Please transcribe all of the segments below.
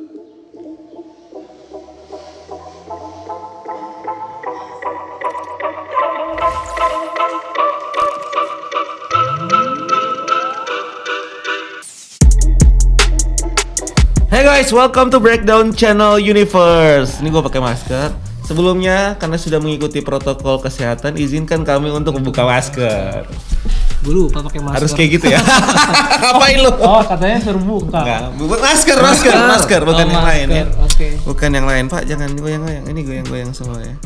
Hey guys, welcome to Breakdown Channel Universe. Ini gue pakai masker. Sebelumnya, karena sudah mengikuti protokol kesehatan, izinkan kami untuk membuka masker. Gue lupa pakai masker. Harus kayak gitu ya. Ngapain lu? Oh, katanya suruh buka. Enggak, buat masker, bukan yang lain ya. Oke. Bukan yang lain, Pak. Jangan goyang-goyang. Ini goyang-goyang semua ya.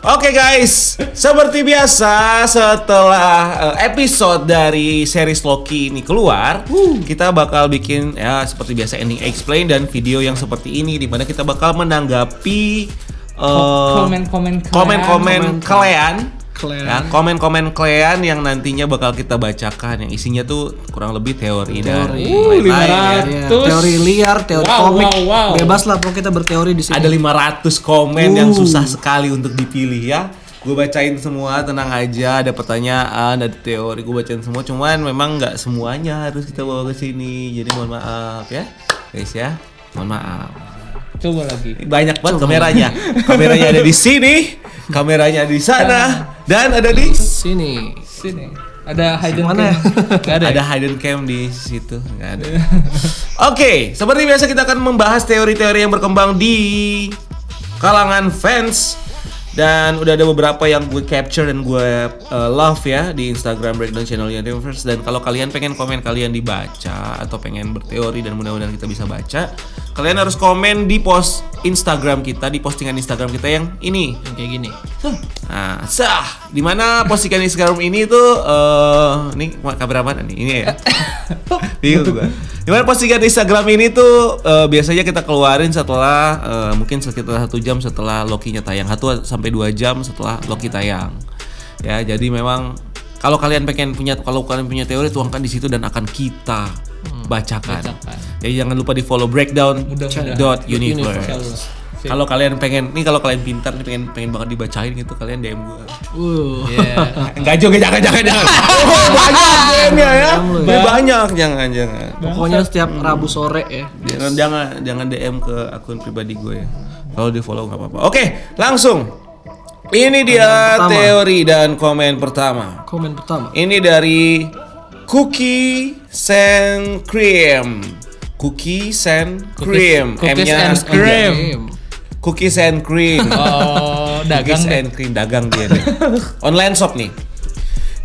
Oke guys, seperti biasa setelah episode dari series Loki ini keluar, kita bakal bikin ya seperti biasa ending explain dan video yang seperti ini di mana kita bakal menanggapi komen-komen kalian. Ya, komen-komen kalian yang nantinya bakal kita bacakan yang isinya tuh kurang lebih teori dan lain-lain ya. Teori liar, teori komik. Wow. Bebas lah pokoknya kita berteori di sini. Ada 500 komen yang susah sekali untuk dipilih ya. Gue bacain semua, tenang aja. Ada pertanyaan, ada teori, gue bacain semua. Cuman memang nggak semuanya harus kita bawa ke sini. Jadi mohon maaf ya, guys ya. Mohon maaf. Coba lagi. Banyak banget kameranya. Kameranya ada di sini, kameranya di sana, dan ada di sini. Ada hidden Mana? cam. Gak ada. Ada hidden cam di situ, nggak ada. Oke, seperti biasa kita akan membahas teori-teori yang berkembang di kalangan fans. Dan udah ada beberapa yang gue capture dan gue love ya di Instagram Breakdown Channel Universe. Dan kalau kalian pengen komen kalian dibaca atau pengen berteori dan mudah-mudahan kita bisa baca, kalian harus komen di post Instagram kita, di postingan Instagram kita yang ini, Yang kayak gini. nah, dimana postingan Instagram ini tuh ini kabar apa nih? Ini ya. Bingung gua. Dimana postingan Instagram ini tuh biasanya kita keluarin setelah mungkin sekitar 1 jam setelah Loki-nya tayang, 1 sampai 2 jam setelah Loki tayang. Ya, jadi memang kalau kalian punya teori tuangkan di situ dan akan kita bacakan. Ya jangan lupa di follow breakdown.universe. Kalau kalian pengen pintar nih pengen banget dibacain gitu, kalian DM gue. Enggak juga, jangan. Banyak DM-nya ya. Banyak, jangan. Pokoknya setiap Rabu sore ya. Jangan DM ke akun pribadi gue ya. Kalau di follow nggak apa-apa. Oke, langsung. Ini dia teori dan komen pertama. Komen pertama. Ini dari Cookies and Cream. Cookies and cream. Cookies and Cream. Oh, dagang Cookies and Cream, dagang dia nih. Online shop nih.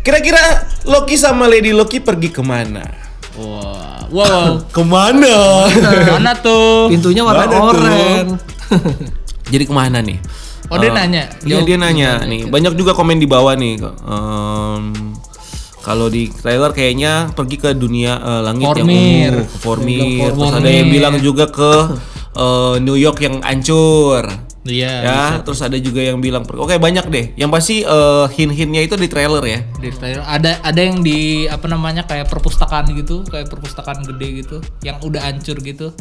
Kira-kira Loki sama Lady Loki pergi kemana? Wow. Kemana? Mana tuh? Pintunya warna oranye. Jadi kemana nih? Oh, dia nanya. Iya, dia nanya nih. Banyak juga komen di bawah nih. Kalau di trailer kayaknya pergi ke dunia langit yang ungu, ke Vormir. Terus ada yang bilang juga ke New York yang hancur. Iya. Ya, terus ada juga yang bilang oke, banyak deh. Yang pasti hint-hintnya itu di trailer ya. Di trailer ada yang di kayak perpustakaan gitu, kayak perpustakaan gede gitu, yang udah hancur gitu.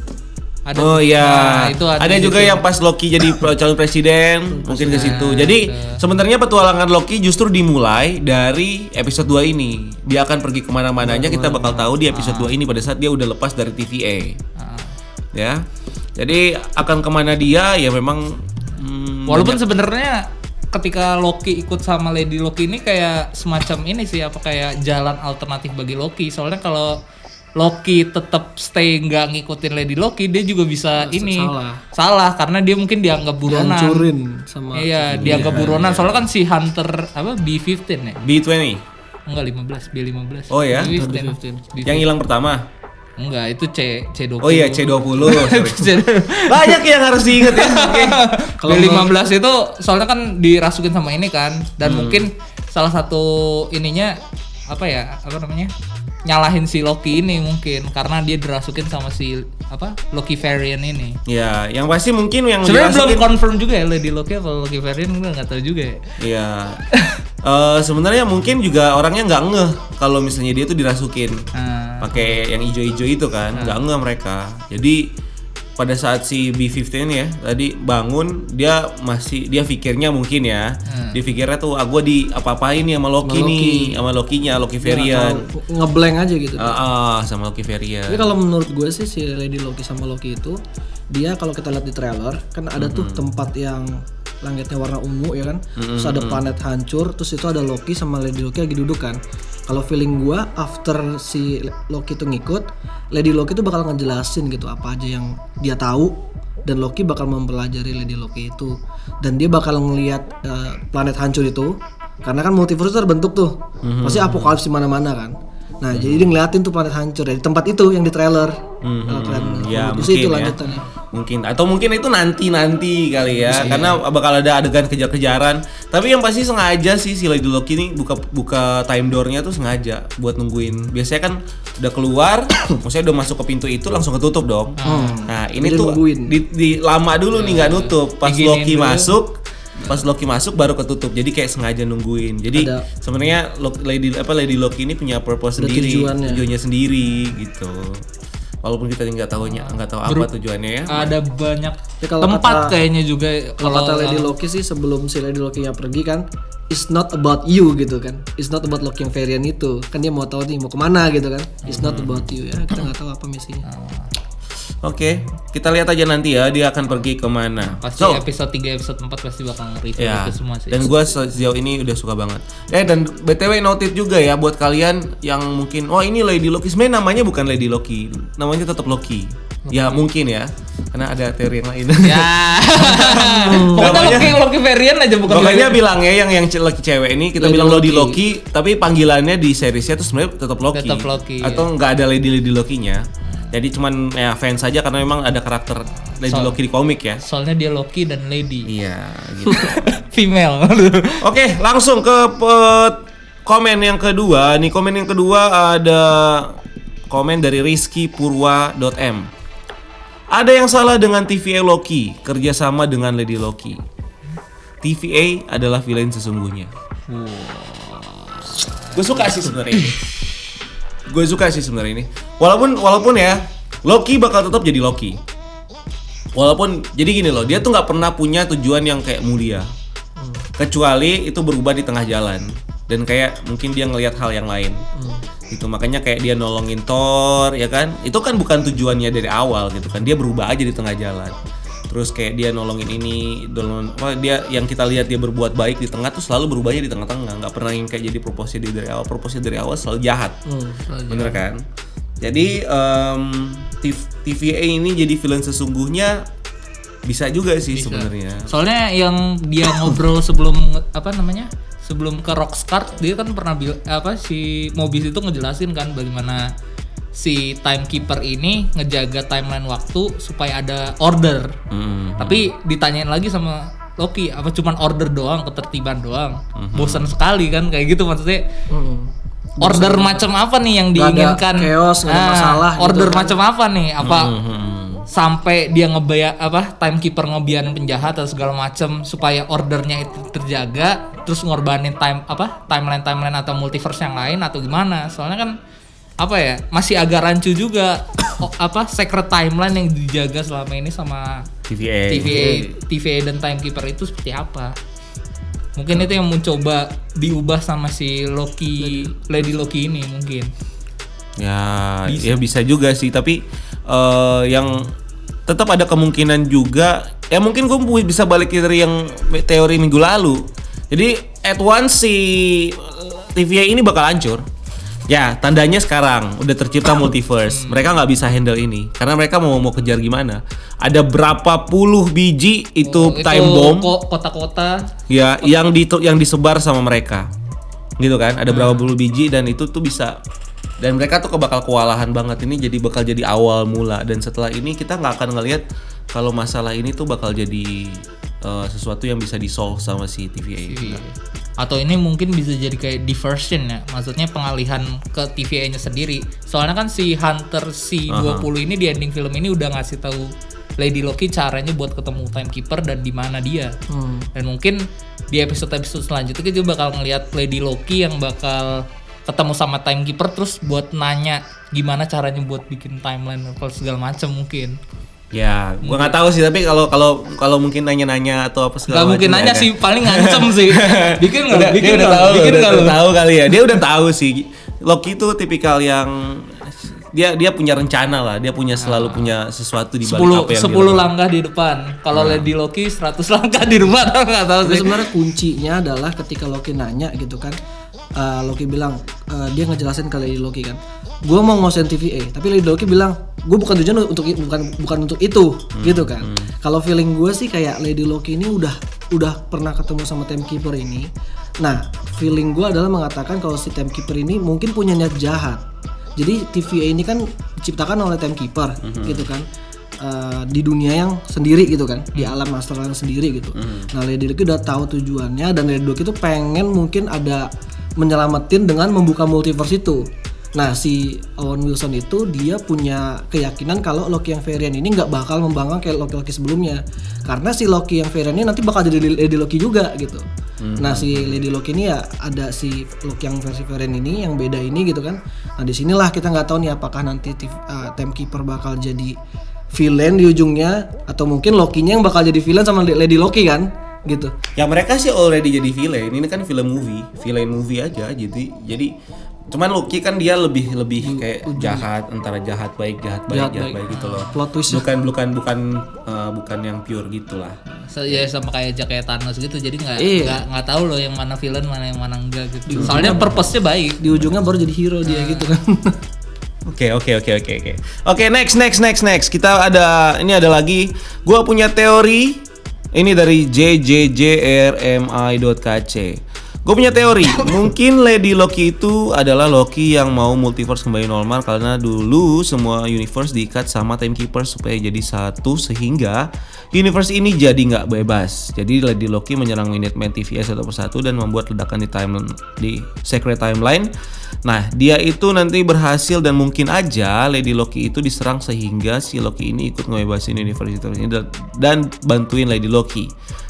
Ada, oh iya, itu ada juga gitu. yang pas Loki jadi calon presiden, mungkin ke situ. Jadi sebenarnya petualangan Loki justru dimulai dari episode 2 ini. Dia akan pergi kemana-mananya, kita bakal tahu di episode 2 ini pada saat dia udah lepas dari TVA. Ya, jadi akan kemana dia ya memang. Walaupun sebenarnya ketika Loki ikut sama Lady Loki ini kayak semacam ini sih, kayak jalan alternatif bagi Loki. Soalnya kalau Loki tetap stay nggak ngikutin Lady Loki, dia juga bisa salah karena dia mungkin dianggap buronan. Hancurin sama. Iya, dianggap buronan. Soalnya kan si Hunter B15 ya? B20. Enggak, 15. Oh ya? B15. Yang hilang pertama. Enggak, itu C20. Oh iya, C20. Banyak yang harus diingat ya. Kalau B15 itu soalnya kan dirasukin sama ini kan, dan mungkin salah satu ininya nyalahin si Loki ini mungkin karena dia dirasukin sama si Loki variant ini. Ya, yang pasti mungkin yang sebenarnya belum confirm juga ya Lady Loki atau Loki variant, gue nggak tahu juga ya. Iya. Sebenarnya mungkin juga orangnya nggak ngeh kalau misalnya dia tuh dirasukin pakai yang ijo-ijo itu kan, nggak ngeh mereka. Jadi pada saat si B15 ya tadi bangun dia pikirnya mungkin ya dia pikirnya tuh gue di apa-apain nih sama Loki nih sama Lokinya Loki Varian ngeblank aja gitu. Sama Loki Varian. Tapi kalau menurut gue sih si Lady Loki sama Loki itu dia kalau kita lihat di trailer kan ada tuh tempat yang langitnya warna ungu ya kan, terus ada planet hancur, terus itu ada Loki sama Lady Loki lagi duduk kan. Kalau feeling gue after si Loki itu ngikut, Lady Loki itu bakal ngejelasin gitu apa aja yang dia tahu dan Loki bakal mempelajari Lady Loki itu dan dia bakal ngelihat planet hancur itu karena kan multiverse terbentuk tuh, pasti apokalips di mana-mana kan. Nah jadi dia ngeliatin tuh planet hancur di tempat itu yang di trailer. Ya mungkin mungkin itu ya. lanjutannya. Mungkin atau mungkin itu nanti kali ya karena bakal ada adegan kejar-kejaran. Tapi yang pasti sengaja sih si Lady Loki ini buka time door-nya tuh sengaja buat nungguin. Biasanya kan udah keluar, maksudnya udah masuk ke pintu itu langsung ketutup dong. Nah, ini Dia tuh nungguin. di lama dulu nih nggak nutup. Pas Diginiin Loki dulu. masuk baru ketutup. Jadi kayak sengaja nungguin. Jadi Ada- sebenarnya Lady Loki ini punya purpose Ada sendiri, tujuannya. tujuannya sendiri gitu. Walaupun kita nggak tahu apa tujuannya ya. Ada banyak Ya, kalau tempat kata- kayaknya juga Kalau kata Lady Loki sih sebelum si Lady Loki-nya pergi kan, it's not about you gitu kan, it's not about Loki yang varian itu kan dia mau tahu nih mau kemana gitu kan, it's not about you ya kita nggak tahu apa misinya. Oke, kita lihat aja nanti ya dia akan pergi kemana. pasti episode 3 episode 4 pasti bakal nge-review Ya, itu semua sih. dan gue sejauh ini udah suka banget. Dan BTW noted juga ya buat kalian yang mungkin ini Lady Loki, sebenarnya namanya bukan Lady Loki, namanya tetap Loki. Ya mungkin ya, karena ada teori yang lain. Ya. Pokoknya Loki varian aja bukan Pokoknya bilangnya yang Loki cewek ini kita Lady bilang Lady Loki. Loki, tapi panggilannya di seriesnya tuh sebenarnya tetap Loki. Tetap Loki, Atau nggak ada Lady Loki-nya. Jadi cuman ya fans saja karena memang ada karakter Lady Loki di komik ya. Soalnya dia Loki dan Lady. Iya, gitu. Female. Oke, langsung ke komen yang kedua. Nih komen yang kedua ada komen dari Rizky Purwa.m. Ada yang salah dengan TVA Loki kerjasama dengan Lady Loki. TVA adalah villain sesungguhnya. Gue suka sih sebenarnya ini. Walaupun ya Loki bakal tetap jadi Loki. Walaupun jadi gini loh, dia tuh nggak pernah punya tujuan yang kayak mulia. Kecuali itu berubah di tengah jalan dan kayak mungkin dia ngelihat hal yang lain. Gitu makanya kayak dia nolongin Thor ya kan. Itu kan bukan tujuannya dari awal gitu kan. Dia berubah aja di tengah jalan. Terus kayak dia nolongin ini, dia yang kita lihat dia berbuat baik di tengah tuh selalu berubahnya di tengah-tengah, nggak pernah yang kayak jadi proposnya dari awal. Proposnya dari awal selalu jahat, bener kan? Jadi TVA ini jadi villain sesungguhnya bisa juga sih sebenarnya. Soalnya yang dia ngobrol sebelum sebelum ke Rockstar dia kan pernah si Mobius itu ngejelasin kan bagaimana si timekeeper ini ngejaga timeline waktu supaya ada order. Tapi ditanyain lagi sama Loki, apa cuman order doang, ketertiban doang? Bosan sekali kan kayak gitu maksudnya. Order macam apa nih yang Nggak ada diinginkan? chaos, nggak ada masalah gitu Order kan. macam apa nih? Apa sampai dia timekeeper ngebiarin penjahat atau segala macam supaya ordernya itu terjaga, terus ngorbanin timeline atau multiverse yang lain atau gimana? Soalnya kan masih agak rancu juga secret timeline yang dijaga selama ini sama TVA dan timekeeper itu seperti apa? Mungkin itu yang mencoba diubah sama si Lady Loki ini mungkin. Ya bisa juga sih, tapi yang tetap ada kemungkinan juga ya mungkin gue bisa balik dari yang teori minggu lalu. Jadi at once si TVA ini bakal hancur. Ya, tandanya sekarang udah tercipta multiverse. Mereka nggak bisa handle ini karena mereka mau kejar gimana? Ada berapa puluh biji itu time bomb? Kota-kota. Ya, yang disebar sama mereka. Gitu kan? Ada berapa puluh biji dan itu tuh bisa, dan mereka tuh bakal kewalahan banget. Ini bakal jadi awal mula, dan setelah ini kita nggak akan ngelihat kalau masalah ini tuh bakal jadi sesuatu yang bisa di-solve sama si TVA. Atau ini mungkin bisa jadi kayak diversion ya, maksudnya pengalihan ke TVA-nya sendiri. Soalnya kan si Hunter C20 ini di ending film ini udah ngasih tahu Lady Loki caranya buat ketemu Timekeeper dan di mana dia. Dan mungkin di episode-episode selanjutnya kita bakal ngelihat Lady Loki yang bakal ketemu sama Timekeeper terus buat nanya gimana caranya buat bikin timeline atau segala macam mungkin. Ya, gua nggak tahu sih, tapi kalau mungkin nanya-nanya atau apa segala Gak mungkin macam, nanya ya sih, kan? paling ngancem sih. Bikin nggak? Dia Bikin udah nggak? tahu, Bikin nggak? udah tahu kali ya. Dia udah tahu sih. Loki itu tipikal yang dia punya rencana lah, dia selalu punya sesuatu di balik apa yang 10 dia lakukan. langkah di depan. Kalau Lady Loki 100 langkah di depan, nggak tahu Tapi sih. sebenarnya kuncinya adalah ketika Loki nanya gitu kan, Loki bilang dia ngejelasin ke Lady Loki kan, gue mau ngosen TVA, tapi Lady Loki bilang gue bukan tujuan untuk bukan untuk itu gitu kan. Kalau feeling gue sih kayak Lady Loki ini udah pernah ketemu sama Timekeeper ini. Nah feeling gue adalah mengatakan kalau si Timekeeper ini mungkin punya niat jahat. Jadi TVA ini kan diciptakan oleh Timekeeper gitu kan. Di dunia yang sendiri gitu kan, di alam Masterland sendiri gitu. Nah Lady Loki udah tahu tujuannya, dan Lady Loki itu pengen mungkin ada menyelamatin dengan membuka multiverse itu. Nah si Owen Wilson itu dia punya keyakinan kalau Loki yang varian ini nggak bakal membangkang kayak Loki sebelumnya, karena si Loki yang varian ini nanti bakal jadi Lady Loki juga gitu. Nah si Lady Loki ini ya ada si Loki yang versi varian ini yang beda ini gitu kan. Nah disinilah kita nggak tahu nih apakah nanti Timekeeper bakal jadi villain di ujungnya, atau mungkin Loki-nya yang bakal jadi villain sama Lady Loki kan gitu. Ya mereka sih already jadi villain. Ini kan villain movie aja. Jadi cuman Loki kan dia lebih kayak jahat, antara jahat baik gitu loh. Plot twist. Bukan yang pure gitulah. Ya sama kayak Thanos gitu, jadi Iya. nggak tahu loh yang mana villain mana yang mana enggak gitu. Soalnya purpose-nya baik. Di ujungnya baru jadi hero dia gitu kan. Oke, next. Kita ada lagi. Gua punya teori. Ini dari jjjrmi.kc. Gue punya teori, mungkin Lady Loki itu adalah Loki yang mau multiverse kembali normal karena dulu semua universe diikat sama Timekeeper supaya jadi satu, sehingga universe ini jadi nggak bebas. Jadi Lady Loki menyerang Minutemen TVA satu persatu dan membuat ledakan di Secret Timeline. Nah, dia itu nanti berhasil dan mungkin aja Lady Loki itu diserang sehingga si Loki ini ikut ngebebasin universe ini dan bantuin Lady Loki.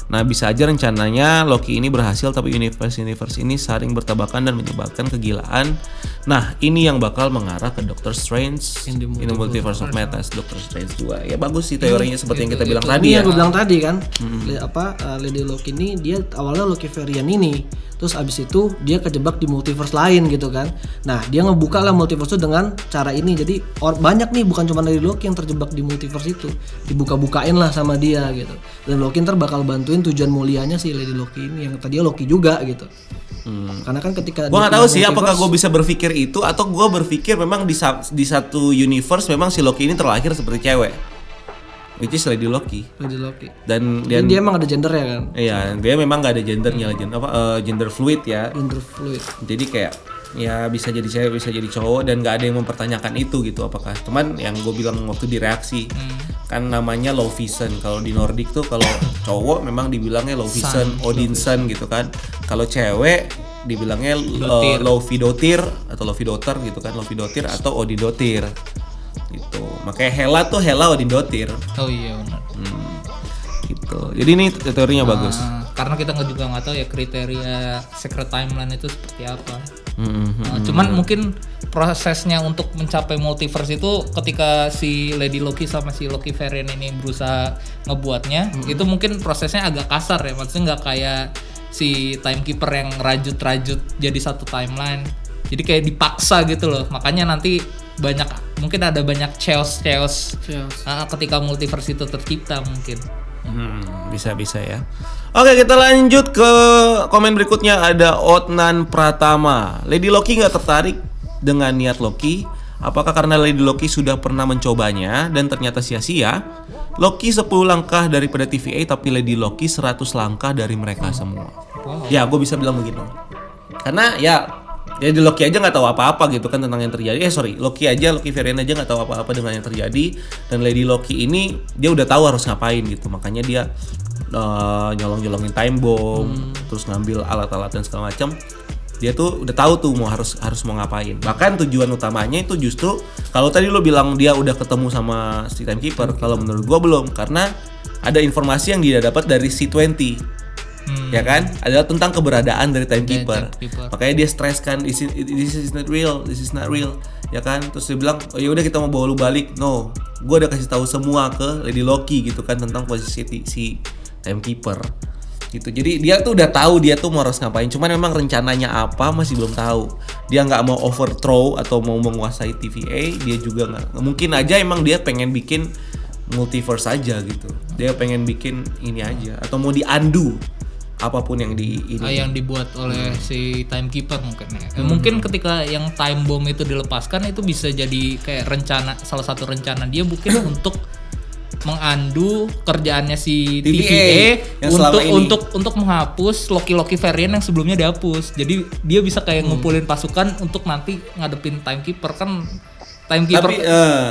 Nah, bisa aja rencananya Loki ini berhasil, tapi universe ini saling bertabrakan dan menyebabkan kegilaan. Nah, ini yang bakal mengarah ke Doctor Strange in the Multiverse of Madness, Doctor Strange 2. Ya bagus sih teorinya seperti yang kita bilang tadi ya. Gue bilang tadi kan, Lady Loki ini dia awalnya Loki varian ini, terus abis itu dia kejebak di multiverse lain gitu kan. Nah dia ngebuka lah multiverse itu dengan cara ini, jadi banyak nih, bukan cuma Lady Loki yang terjebak di multiverse itu, dibuka-bukain lah sama dia gitu. Dan Loki ntar bakal bantuin tujuan mulianya si Lady Loki ini yang tadinya Loki juga gitu. Karena kan ketika gue nggak tahu sih apakah gue bisa berpikir itu, atau gue berpikir memang di satu universe memang si Loki ini terlahir seperti cewek, which is Lady Loki. Dan dia emang ada gendernya kan? Iya, dia memang nggak ada gendernya, gender fluid ya. Gender fluid. Jadi kayak ya bisa jadi cewek, bisa jadi cowok, dan nggak ada yang mempertanyakan itu gitu apakah. Cuman yang gue bilang waktu di reaksi kan namanya low vision. Kalau di Nordic tuh kalau cowok memang dibilangnya low vision, Odinson gitu kan. Kalau cewek dibilangnya low vidotir atau low vidoter gitu kan, low vidotir atau odidotir gitu. Makanya Hela tuh Hela Odindotir. Oh iya benar. Gitu. Jadi ini teorinya bagus. Karena kita juga nggak tahu ya kriteria Secret Timeline itu seperti apa. Cuman mungkin prosesnya untuk mencapai multiverse itu ketika si Lady Loki sama si Loki variant ini berusaha ngebuatnya, itu mungkin prosesnya agak kasar ya. Maksudnya nggak kayak si Timekeeper yang rajut-rajut jadi satu timeline. Jadi kayak dipaksa gitu loh. Makanya nanti mungkin ada banyak chaos ketika multiverse itu tercipta mungkin. Bisa ya. Oke, kita lanjut ke komen berikutnya. Ada Otnan Pratama. Lady Loki nggak tertarik dengan niat Loki. Apakah karena Lady Loki sudah pernah mencobanya dan ternyata sia-sia? Loki 10 langkah daripada TVA, tapi Lady Loki 100 langkah dari mereka semua. Ya, gue bisa bilang begitu. Karena ya di Loki aja nggak tahu apa-apa gitu kan tentang yang terjadi. Loki varian aja nggak tahu apa-apa dengan yang terjadi. Dan Lady Loki ini dia udah tahu harus ngapain gitu. Makanya dia nyolong-nyolongin time bomb, terus ngambil alat-alat dan segala macam. Dia tuh udah tahu tuh harus mau ngapain. Bahkan tujuan utamanya itu justru kalau tadi lo bilang dia udah ketemu sama si Timekeeper, kalau menurut gua belum, karena ada informasi yang dia dapat dari C20. ya kan? Adalah tentang keberadaan dari timekeeper. Timekeeper. Makanya dia stres kan, this is not real, ya kan? Terus dia bilang, oh, ya udah kita mau bawa lu balik. No, gue udah kasih tahu semua ke Lady Loki gitu kan tentang posisi si timekeeper. Gitu. Jadi dia tuh udah tahu dia tuh mau harus ngapain. Cuman memang rencananya apa masih belum tahu. Dia nggak mau overthrow atau mau menguasai TVA. Dia juga nggak. Mungkin aja emang dia pengen bikin multiverse aja gitu. Dia pengen bikin ini aja atau mau di-undo apapun yang yang dibuat oleh si timekeeper mungkin ya. Mungkin ketika yang time bomb itu dilepaskan itu bisa jadi kayak salah satu rencana dia mungkin untuk mengandu kerjaannya si TVA yang selama ini. untuk menghapus Loki variant yang sebelumnya dihapus. Jadi dia bisa kayak ngumpulin pasukan untuk nanti ngadepin timekeeper kan. Timekeeper. Tapi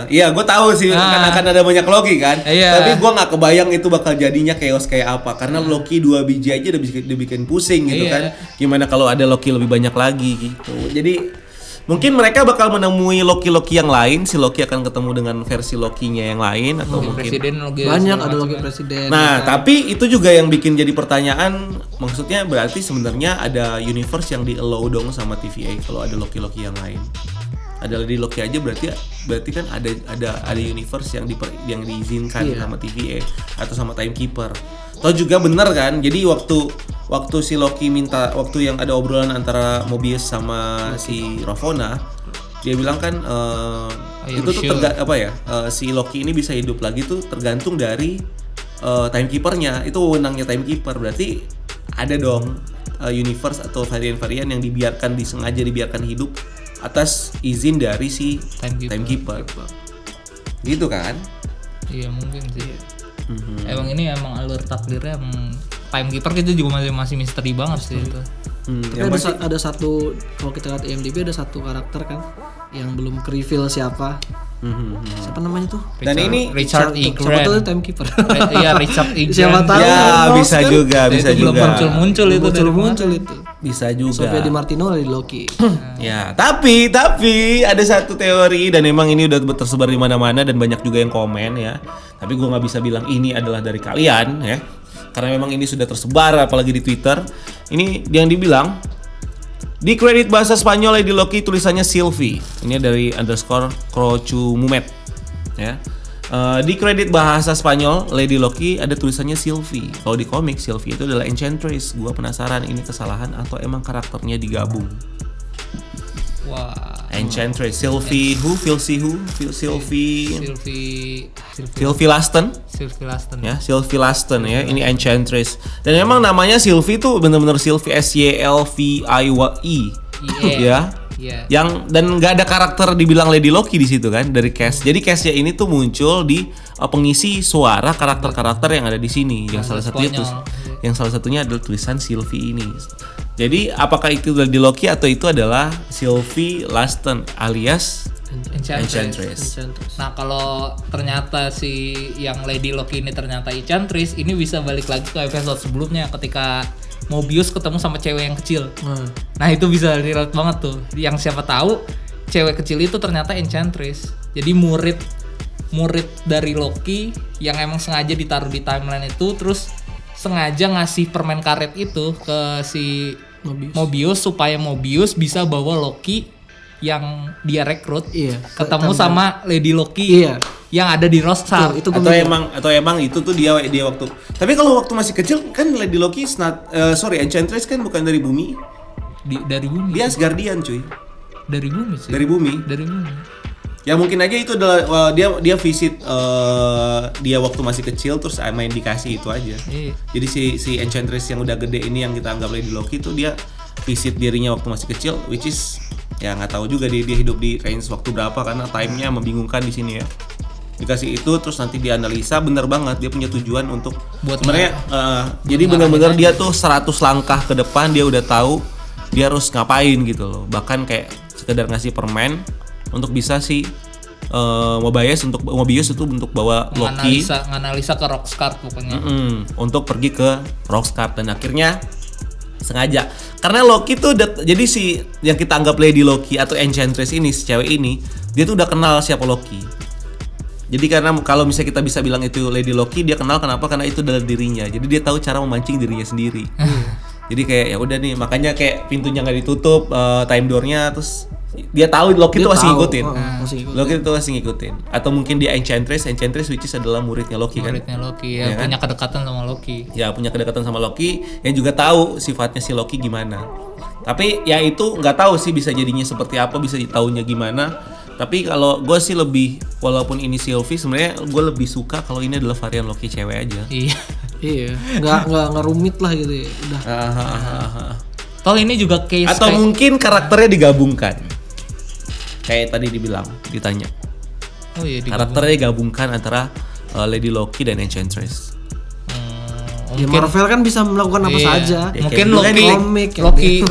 iya gue tahu sih akan ada banyak Loki kan. Iya. Tapi gue nggak kebayang itu bakal jadinya chaos kayak apa karena Loki 2 biji aja udah bikin pusing gitu kan. Gimana kalau ada Loki lebih banyak lagi gitu. Jadi mungkin mereka bakal menemui Loki yang lain. Si Loki akan ketemu dengan versi Loki-nya yang lain atau mungkin presiden Loki Banyak ada Loki presiden. Nah, tapi itu juga yang bikin jadi pertanyaan. Maksudnya berarti sebenarnya ada universe yang di-allow dong sama TVA kalau ada Loki yang lain. Ada Lady Loki aja berarti kan ada universe yang diizinkan sama TVA atau sama timekeeper. Toh juga bener kan? Jadi waktu si Loki minta waktu yang ada obrolan antara Mobius sama si Ravonna, dia bilang kan itu tuh si Loki ini bisa hidup lagi tuh tergantung dari timekeepernya. Itu wewenangnya timekeeper. Berarti ada dong universe atau varian-varian yang disengaja dibiarkan hidup atas izin dari si timekeeper. Gitu kan? Iya mungkin sih. Emang ini alur takdirnya timekeeper itu juga masih misteri banget sih itu. Tapi ada satu, kalau kita lihat IMDb ada satu karakter kan yang belum ke-reveal siapa. Siapa namanya tuh? Dan ini Richard E. Siapa Grant. tuh timekeeper? Iya Richard E. Grant. Siapa tahu? Ya bisa kan? juga, bisa Itu belum juga. muncul itu dari Muncul itu. Bisa juga. Sofia Di Martino dari Loki. Ya, tapi ada satu teori dan memang ini udah tersebar di mana-mana dan banyak juga yang komen ya. Tapi gue nggak bisa bilang ini adalah dari kalian ya, karena memang ini sudah tersebar apalagi di Twitter. Ini yang dibilang di kredit bahasa Spanyol Lady Loki tulisannya Sylvie. Ini dari _Crocumumet ya. Di kredit bahasa Spanyol Lady Loki ada tulisannya Sylvie. Kalau di komik Sylvie itu adalah Enchantress. Gua penasaran ini kesalahan atau emang karakternya digabung. Wah. Enchantress, Sylvie Laston. Ya, Sylvie Laston ya. Ini Enchantress. Dan memang namanya Sylvie tuh bener-bener Sylvie SYLVIE. Ya. Iya. Yang dan nggak ada karakter dibilang Lady Loki di situ kan dari cast. Jadi castnya ini tuh muncul di pengisi suara karakter-karakter yang ada di sini. Yang salah satunya adalah tulisan Sylvie ini. Jadi apakah itu Lady Loki atau itu adalah Sylvie Laston alias Enchantress. Nah kalau ternyata si yang Lady Loki ini ternyata Enchantress, ini bisa balik lagi ke episode sebelumnya ketika Mobius ketemu sama cewek yang kecil. Nah itu bisa relate banget tuh. Yang siapa tahu cewek kecil itu ternyata Enchantress. Jadi murid dari Loki yang emang sengaja ditaruh di timeline itu, terus sengaja ngasih permen karet itu ke si Mobius supaya Mobius bisa bawa Loki yang dia rekrut ketemu sama Lady Loki yang ada di Rockstar. Atau emang itu tuh dia waktu. Tapi kalau waktu masih kecil kan Lady Loki Enchantress kan bukan dari bumi. Dari bumi. Dia Asgardian cuy. Dari bumi sih. Dari bumi. Ya mungkin aja itu adalah dia visit dia waktu masih kecil terus main dikasih itu aja. Jadi si Enchantress yang udah gede ini yang kita anggap Lady Loki itu dia visit dirinya waktu masih kecil, which is ya nggak tahu juga dia hidup di range waktu berapa karena time-nya membingungkan di sini ya. Dikasih itu terus nanti dianalisa bener banget dia punya tujuan untuk sebenarnya jadi bener-bener dia tuh 100 langkah ke depan dia udah tahu dia harus ngapain gitu loh. Bahkan kayak sekedar ngasih permen untuk bisa Mobius itu untuk bawa Loki nganalisa ke Rockstar pokoknya. Untuk pergi ke Rockstar dan akhirnya sengaja karena Loki tuh jadi si yang kita anggap Lady Loki atau Enchantress ini si cewek ini dia tuh udah kenal siapa Loki. Jadi karena kalau misalnya kita bisa bilang itu Lady Loki, dia kenal kenapa? Karena itu adalah dirinya. Jadi dia tahu cara memancing dirinya sendiri. Jadi kayak ya udah nih, makanya kayak pintunya nggak ditutup, time door-nya, terus dia tahu Loki itu masih ngikutin. Loki itu masih ngikutin. Atau mungkin dia Enchantress which is adalah muridnya Loki kan. Muridnya Loki ya, punya kedekatan sama Loki. Ya punya kedekatan sama Loki, yang juga tahu sifatnya si Loki gimana. Tapi ya itu nggak tahu sih bisa jadinya seperti apa, bisa taunya gimana. Tapi kalau gue sih lebih, walaupun ini Sylvie, sebenarnya gue lebih suka kalau ini adalah varian Loki cewek aja. Iya, nggak rumit lah gitu ya. Udah. Toh ini juga case Atau mungkin karakternya digabungkan. Kayak tadi ditanya. Oh iya, Karakternya digabungkan antara Lady Loki dan Enchantress. Ya Marvel kan bisa melakukan apa saja. Ya, mungkin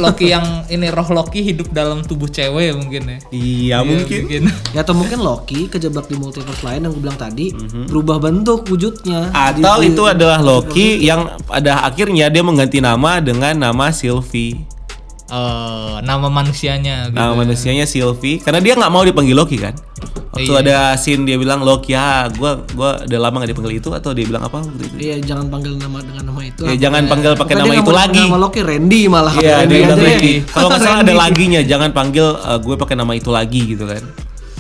Loki yang ini roh Loki hidup dalam tubuh cewek ya mungkin ya. Iya mungkin. Ya atau mungkin Loki kejebak di multiverse lain yang gue bilang tadi, berubah bentuk wujudnya. Atau itu adalah Loki yang pada akhirnya dia mengganti nama dengan nama Sylvie. Nama manusianya gitu. Nama manusianya Sylvie, karena dia nggak mau dipanggil Loki kan. Waktu ada scene dia bilang Loki, gua udah lama nggak dipanggil itu, atau dia bilang apa waktu itu? Iya, jangan panggil nama dengan nama itu. Ya, jangan panggil pakai nama itu lagi. Nama Loki Randy malah. Iya, dia bilang Randy. Ya. Kalau nggak salah ada laginya, jangan panggil gue pakai nama itu lagi gitu kan.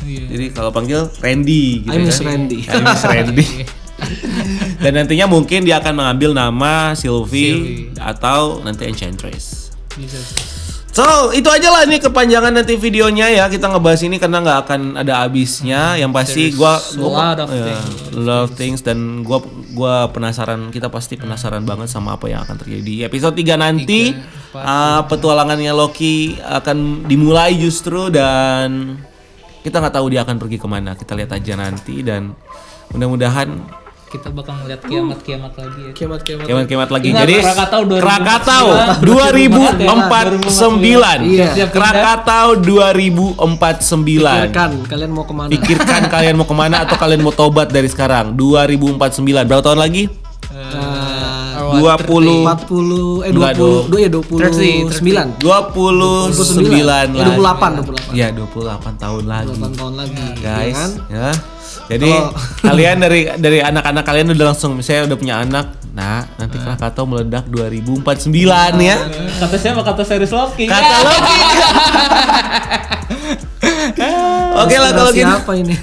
Jadi kalau panggil Randy gitu. I miss Randy. I miss Randy. Dan nantinya mungkin dia akan mengambil nama Sylvie atau nanti Enchantress. Bisa. So, itu aja lah ini kepanjangan nanti videonya ya. Kita ngebahas ini karena nggak akan ada habisnya. Yang pasti gua love things, dan gua penasaran, kita pasti penasaran banget sama apa yang akan terjadi. Episode 3 nanti petualangannya Loki akan dimulai justru, dan kita nggak tahu dia akan pergi kemana. Kita lihat aja nanti, dan mudah-mudahan kita bakal ngeliat kiamat lagi ya. Kiamat lagi. Ingat, Jadi Krakatau 2049. Iya. Krakatau 2049. Pikirkan kalian mau kemana. Atau kalian mau tobat dari sekarang. 2049. Berapa tahun lagi? 29 lagi. Ya, 28 tahun lagi. 28 tahun lagi. Guys, ya. Jadi kalian dari anak-anak kalian udah langsung, misalnya udah punya anak, nah nanti Krakatau meledak 2049 ya. Kata siapa? Kata series Loki. Kata Loki. Oke lah kalau gitu.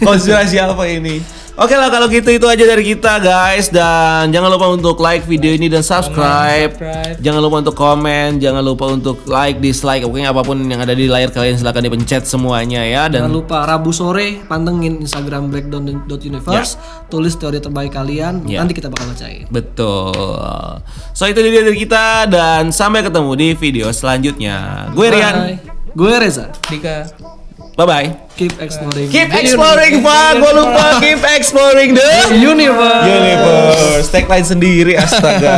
Konspirasi apa ini? Oke lah kalau gitu, itu aja dari kita guys, dan jangan lupa untuk like video ini dan subscribe. Jangan lupa untuk komen, jangan lupa untuk like, dislike, pokoknya apapun yang ada di layar kalian silakan dipencet semuanya ya. Dan jangan lupa Rabu sore pantengin Instagram breakdown.universe, tulis teori terbaik kalian, nanti kita bakal bacain. Betul. So itu dia dari kita, dan sampai ketemu di video selanjutnya. Gue Rian. Gue Reza. Dika. Bye bye. Keep exploring. Keep exploring, Pak. Gue lupa. Keep exploring the universe. Tagline sendiri, astaga.